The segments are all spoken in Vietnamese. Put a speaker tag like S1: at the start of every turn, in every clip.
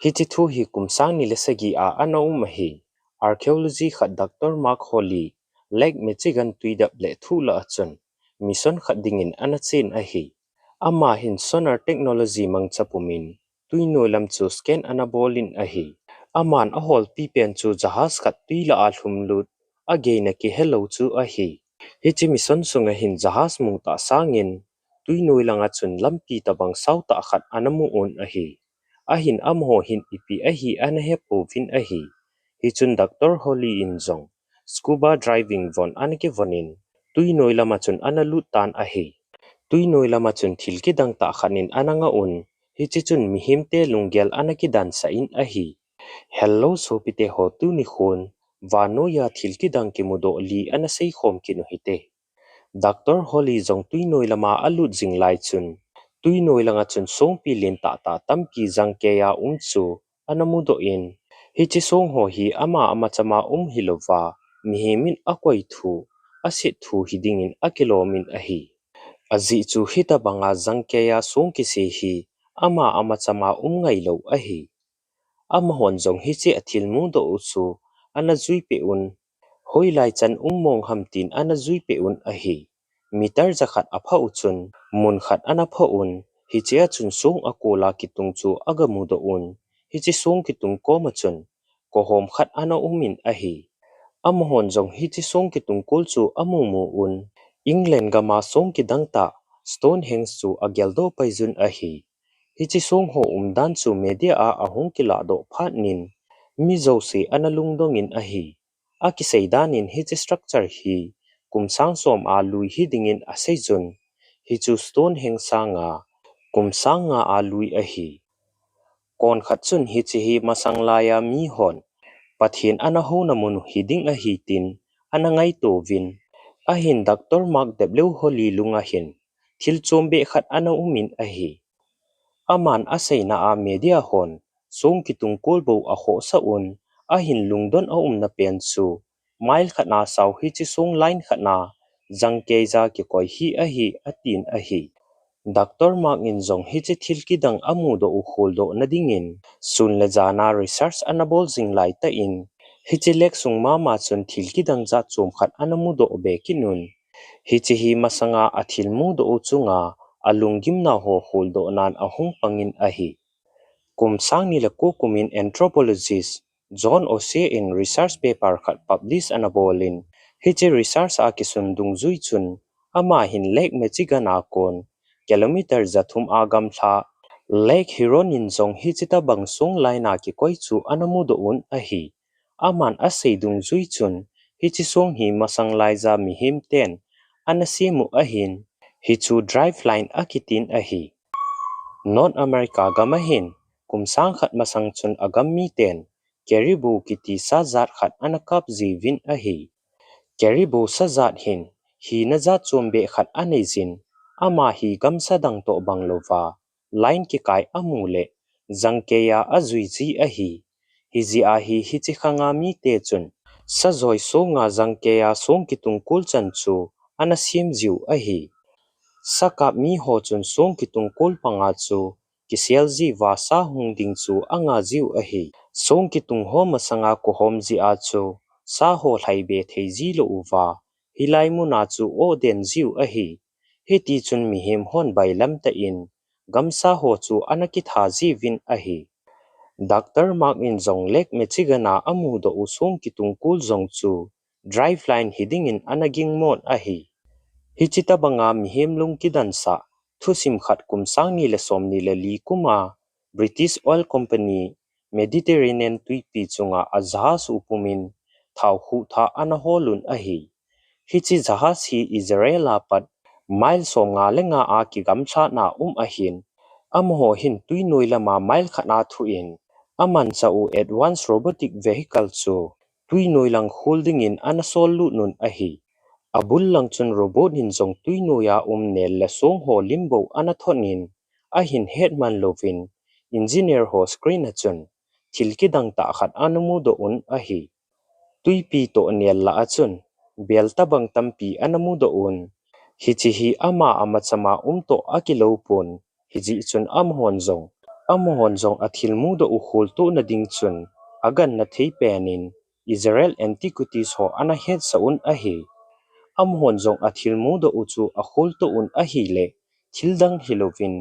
S1: Hiti thu hi kumsang ni lesagi a ana umahi. Archaeology khat Dr. Mark Holly. Lake Michigan tuidap le thu la achun. Mission khat dingin anachin ahi. Ama hin sonar technology mang chapumin. Tuino lam chu scan anabolin ahi. Aman ahol pipen chu jahas khat tuila alhum lut. Again ki hello chu ahi. Hiti mission sunga hin jahas mung ta sangin. Tuino ilang achun lampi tabang sauta khat anamu un ahi. Ahin amho hin ipi ahi anahepo vin ahi. Hichun Dr. Holly Inzong. Scuba driving von anake vonin. Tuinoy lamachun analutan ahi. Tuinoy lamachun tilkidang ta khanin ananga un. Hichichun mihimte lungyal anakidan sa in ahi. Hello sopite ho tuni khun. Vanoya tilkidang kimudo li anasay khom kinuhite. Dr. Holly zong tuinoy lama alut zing lai chun. Tuinoy langa chun song pilin ta tamki zang keya umchu anamudo in. Hichi song ho hi ama chama hilova mihimin akwai thu asit thu hidingin akilomin ahi. Azi chu hita banga zang keya song kisi hi ama chama ngailo ahi. Ama hon zong hichi athil mudo uchu anazui pe un. Hoi lai chan mong hamtin anazui pe un ahi. Mitar zakhat apha uchun mun khat anapha un. Hichia chun song akola kitung chu agamudo un. Hichi song kitung komachun. Kohom khat ana umin ahi. Amahon zong hichi song kitung kul chu amumu un. England gama song kidangta Stonehenge chu agyaldo paizun ahi. Hichi song ho dan chu media a ahong kilado phatnin. Mizo si analungdongin ahi. Akisaidanin hichi structure hi. Kumsang som a lui hidingin asayjun. Hichu Stonehenge sanga. Kumsang nga a lui ahi. Kon khatsun hichi hi masanglaya mi hon. Pathin anaho namun hiding ahitin. Anangay tovin. Ahin Dr. Mark W. Holly lungahin. Tilchombe khat ana umin ahi. Aman asay na a media hon. Song kitung kolbo aho sa un. Ahin lungdon a na pensu. Mail khat na saw hichi song line khat na. Zang keza ki koy hi ahi atin ahi. Dr. Mark Inzong hichi tilkidang amudo uholdo na dingin. Sun lejana research anabol zing lai ta in. Hichi lek sung mama chun tilkidang za chum khat anamudo bekinun. Hichi hi masanga athil mudo uchunga. Alungim na ho holdo nan ahong pangin ahi. Kumsang nila kukumin anthropologist John Ose in research paper khat publish anabolin. Hichi research akisun dungzui chun. Ama hin Lake Michigan akon. Kilometer zathum agam tha. Lake Huronin zong hichita bangsong laina ki koi chu anamudo un ahi. Aman asay dungzui chun. Hichi song hi masang laiza mihim ten. Anasimu ahin. Hichu drive line akitin ahi. North America gamahin. Kumsang khat masang chun agam mi ten. Caribou kiti sa zat khat anakap zivin ahi. Caribou sa zat hin. Hi na zat chombe khat anezin. Ama hi gamsadang to banglova. Line ki kai amule. Zangkeya azuizi ahi. Hizi ahi hichikhanga mi te chun. Sa zoi so nga zangkeya song kitung kulchan chu. Anasim ziu ahi. Sakap mi ho chun song kitung kul panga chu. Kisielzi wa sa hung ding chu anga ziu ahi. Song kitung ho masanga kohom zi a chu. Sa ho laibe theizi lo uwa. Hilai mu na chu o den ziu ahi. Hiti chun mihim hon bailam ta in. Gamsa ho chu anakitha zivin ahi. Dr. Mark Inzong Lake Michigan na amudo usong kitung kul zong chu. Drive line hidingin anaging mon ahi. Hichita banga mihim lung kidansa. Thusim khat kumsang nila som nila li kuma. British Oil Company. Mediterranean tuipi chunga azahas upumin. Thau hu tha anaholun ahi. Hichi jahas hi Israel apat. Mail som nga le nga a ki gamcha na ahin. Amho hin tuinoy lama mail khat na thuin. Aman sa u advanced robotic vehicle chu. Tuinoy lang holding in anasol nun ahi. Abul lang chun robot hin zong tuinoya nel la song ho limbo anathonin. Ahin headman lovin. Engineer ho screen achun. Tilkidang ta khat anamudo un ahi. Tuipi to nel la achun. Beltabang tampi anamudo un. Hichi hi ama chama to akilopun. Hiji chun amhon zong. amohon zong athilmu do uhul tu na ding chun agan na thei penin Israel Antiquities ho ana het saun ahi amohon zong athilmu do uchu ahul to un ahi le thildang hilovin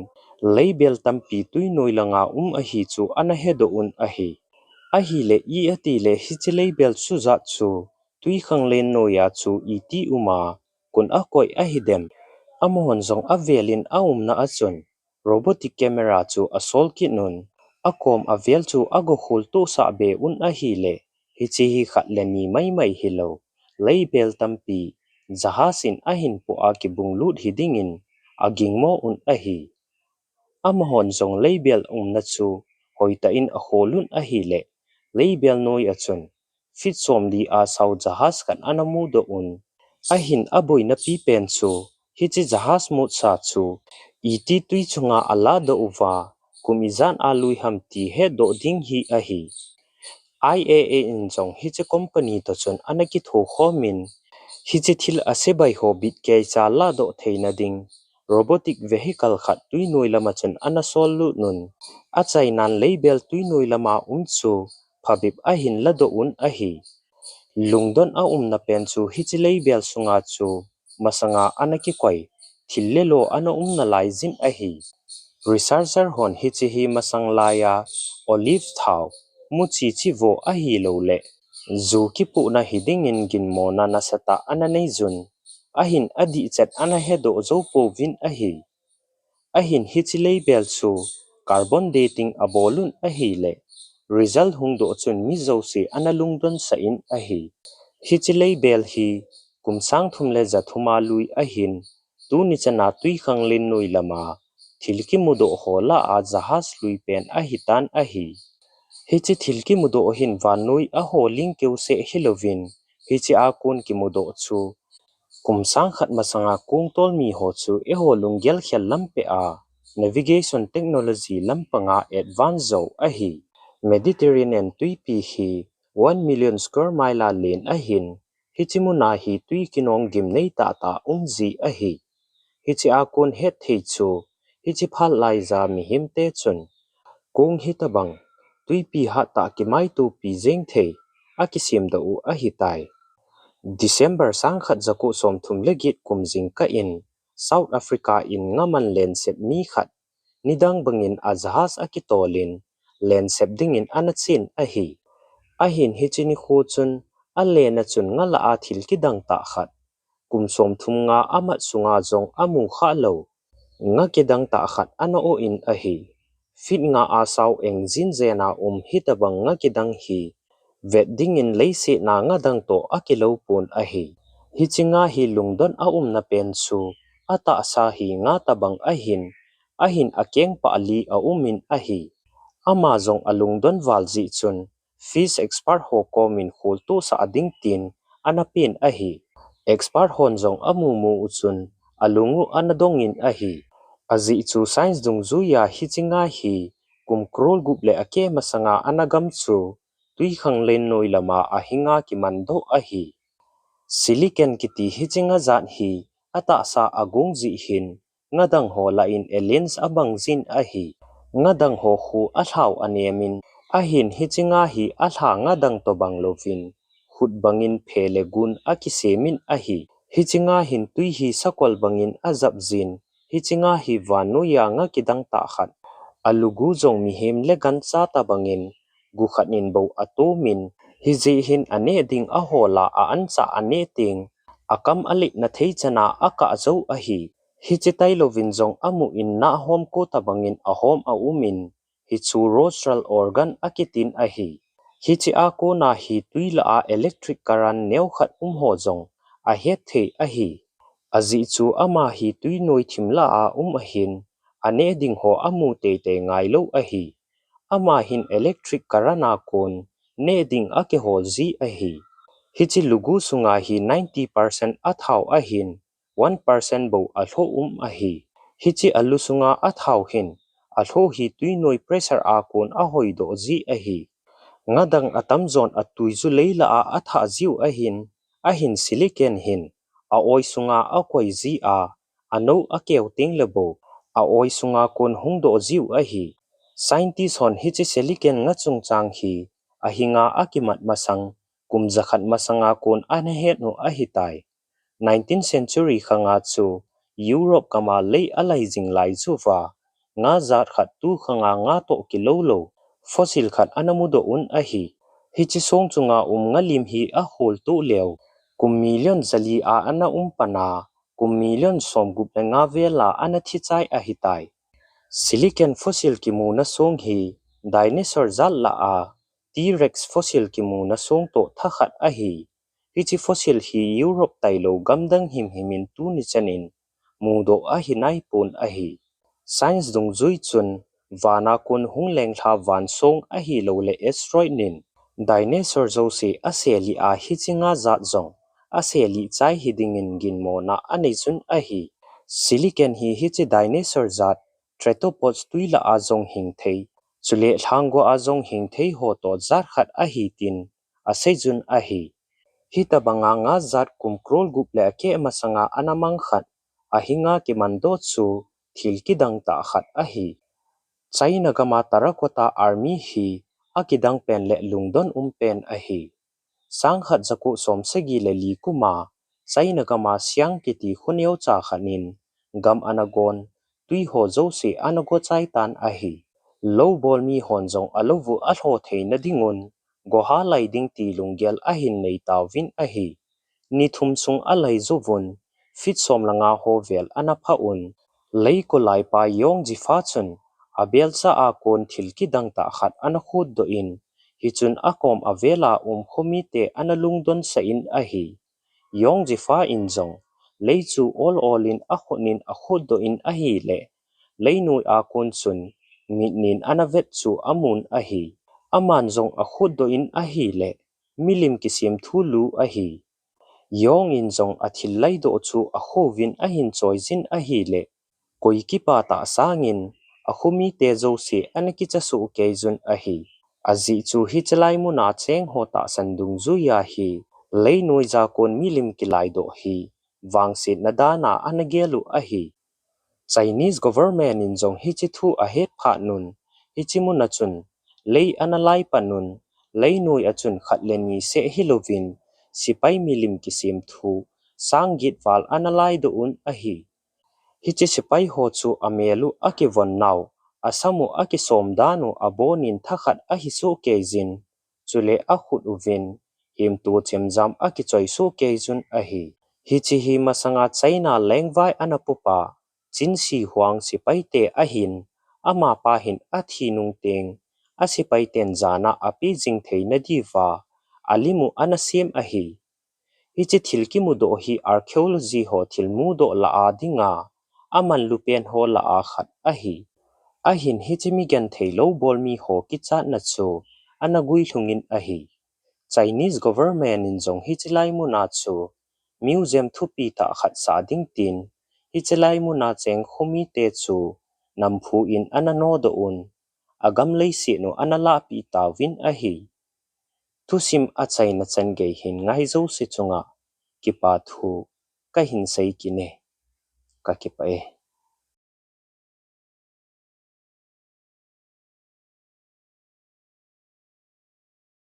S1: label tampi tuinoi langa ahi chu ana he do un ahi ahi le I ati le hi label chu za chu tui khang len noya chu iti uma kun akoi ahi dem amohon zong avelin na achun robotic camera chu asol ki nun akom avel chu ago khul tu sa be un ahi le hi khat le ni mai hilo label tampi zahasin ahin po aki bunglut hidingin agingmo un ahi amohon zong label na chu hoita in aholun ahi le label noi achun fit som li a sau jahas kan anamu do un ahin aboi na pi pen chu hichi jahas mu sa chu iti tui chunga ala do uwa kumizan alui hamti he do ding hi ahi IAA in zong hichi company to chun anaki tho khomin hichi thil asebai ho bit ke cha la do theina ding robotic vehicle khat tui noi lama chun anasol lu nun achai nan label tui noi lama chu phabip ahin la do un ahi lungdon na pen chu hichi label sunga chu masanga anaki koi thillelo ana na lai zin ahi researcher hon hichi hi masang laya olive thau muchi chi vo ahi lo le zu ki pu na hiding in gin mo na nasata ana nei zun ahin adi chat ana he do zo po vin ahi ahin hichi label chu carbon dating abolun ahi le result hung do chun mi zo si ana lungdon sa in ahi hichi label hi kumsang thum le zathuma lui ahin tu ni chana tui khang len noi lama thilki mudo hola a jahas lui pen ahi tan ahi hichi thilki mudo hin vanui a holing keu se hilovin hichi a kun ki mudo chu kumsang khat masanga kung tol mi ho chu e ho lunggel khel lampe a navigation technology lampanga advance zo ahi Mediterranean tui pi hi 1 million square mile len ahin hichimuna hi tui kinong gim nei ta umzi ahi hichi akun het thei chu hichi phal lai za mi himte chun kung hitabang tui pi ha ta ki mai tu pi jeng thei akisim da u ahi tai December sang khat zaku som thum legit kumjing ka in South Africa in ngaman len sep mi khat nidang bangin azahas akitolin len sep dingin anachin ahi ahin hichini khu chun alena chun ngala a thil ki dang ta khat kumsom thum nga amat sunga zong amu kha lo nga kidang ta khat ano o in ahi fit nga asaw eng jin zena hitabang nga kidang hi wedding in leise na nga dang to akilo pun ahi hichinga hi lungdon na pen chu ata sa hi nga tabang ahin akeng pa ali umin ahi amazong alungdon walji chun fish expert ho komin khultu sa ading tin anapin ahi expert honjong amumu uchun alungu anadongin ahi azi chu science dungzu ya hichinga hi kumkrol guple ake masanga anagam chu tui khang len noi lama ahinga ki mando ahi silicon kiti hichinga zat hi ata sa agung ji hin ngadang ho la in aliens abang zin ahi ngadang ho khu athau anemin ahin hichinga hi atha ngadang to banglovin khut bangin phele gun akisemin ahi hichinga hin tui hi sakol bangin azab zin hichinga hi vanu ya nga kidang ta khat alugu zong mi hem le gan cha ta bangin gu khanin bo atomin hi ji hin ane ding a hola a an cha ane ting akam alik na thei chana aka zo ahi hi chitai lovin zong amu in na hom ko ta bangin a hom a umin hi chu rostral organ akitin ahi hi chi a ko na hi tuila a electric current neu khat ho zong a het the ahi azi chu ama hi tui noi thimla a ahin ane ding ho amu te ngai lo ahi ama hin electric karana kon ne ding ake hol zi ahi hichi lugu sunga hi 90% athau ahin 1% bo atho ahi hichi alu sunga athau hin atho hi tui noi pressure a kon a hoi do zi ahi ngadang atam zon atui zu leila a atha ziu ahin silicon hin a oi sunga a koi zi a ano akeu ting lebo a oi sunga kon hungdo ziu ahi scientist hon hi chi silicon nga chung chang hi ahinga akimat masang kumzakhat masanga kon anahet no ahitai 19th century khanga chu Europe kama lei alai jing lai chu wa nga zat khat tu khanga nga to kilolo fossil khat anamudo un ahi hi chi song chunga nga lim hi a hol tu lew kum million zali a ana pana kum million som gup nga vela ana thi chai ahitai silicon fossil ki mu na song hi dinosaur zal la a T-Rex fossil ki mu na song to thakhat ahi hichi fossil hi Europe tailo gamdang himin tu ni chanin mudo a hinai pun ahi science dung zui chun wana kun hungleng tha van song ahi lo le asteroid nin dinosaur zo se aseli a hichinga zat zong aseli chai hidingin gin mo na anei chun ahi silicon hi hichi dinosaur zat Tretopods tuila azong hingthei chule thanggo azong hingthei ho to zar khat ahi tin asejun ahi hita banga nga zat kumkrol guple ke masanga anamang khat ahinga ki mando chu thilki dang ta khat ahi China gama tarakota army hi akidang pen le lungdon pen ahi sang khat zaku somsegi le li kuma China gama siang kiti khunyo cha khanin gam anagon tui ho zo se anago chai tan ahi low ball mi honjong alovu a tho theina dingun go ha lai ding ti lunggel ahin nei tawin ahi ni thum chung alai zovun fit som langa hovel ana pha un lei ko lai pa yong ji fa chun abel cha a kon thilki dang ta khat ana khut do in hi chun akom avela khomi te ana lungdon sa in ahi yong ji fa in jong lei chu all in a khonin a khut do in ahi le leinui a kon chun nin anavet chu amun ahi aman zong a khut do in ahi le milim kisim thulu ahi yong in zong a thil lai do chu a khovin ahin choizin ahi le koiki pa ta sangin a khumi te zo se anaki cha su keizun ahi azi chu hi chalai mu na cheng ho ta sandung zu ya hi leinui za kon milim kilai do hi wangsit na dana anagelu ahi Chinese government in jong hi chi thu a het pha nun hi chi mun achun lei analai panun lei noi achun khatlen ni se hilovin sipai milim kisim thu sanggit wal analai do un ahi hi chi sipai ho chu amelu akivon naw asamu akisom danu abonin thakhat ahi so kezin chule a khut uvin him tu chemjam akichoi so kezun ahi hi chi hi masanga China lengwai anapupa chin si huang sipai te ahin ama pa hin athi nung teng asipai ten jana api jing theina diwa alimu anasim ahi ichi thilki mu do hi archaeology ho thilmu do la adinga aman lupen ho la a khat ahi ahin hichimi gan thailo bolmi ho ki cha na chu anagui thungin ahi Chinese government in jong hichilai mu na chu museum thupi ta khat sa ding tin hichelai mu na cheng khumi te chu namphu in anano do un agam lei si no anala pi ta win ahi thusim a chaina chan ge hin ngai zo se chunga ki pa thu ka hin sei ki ne ka ki pa e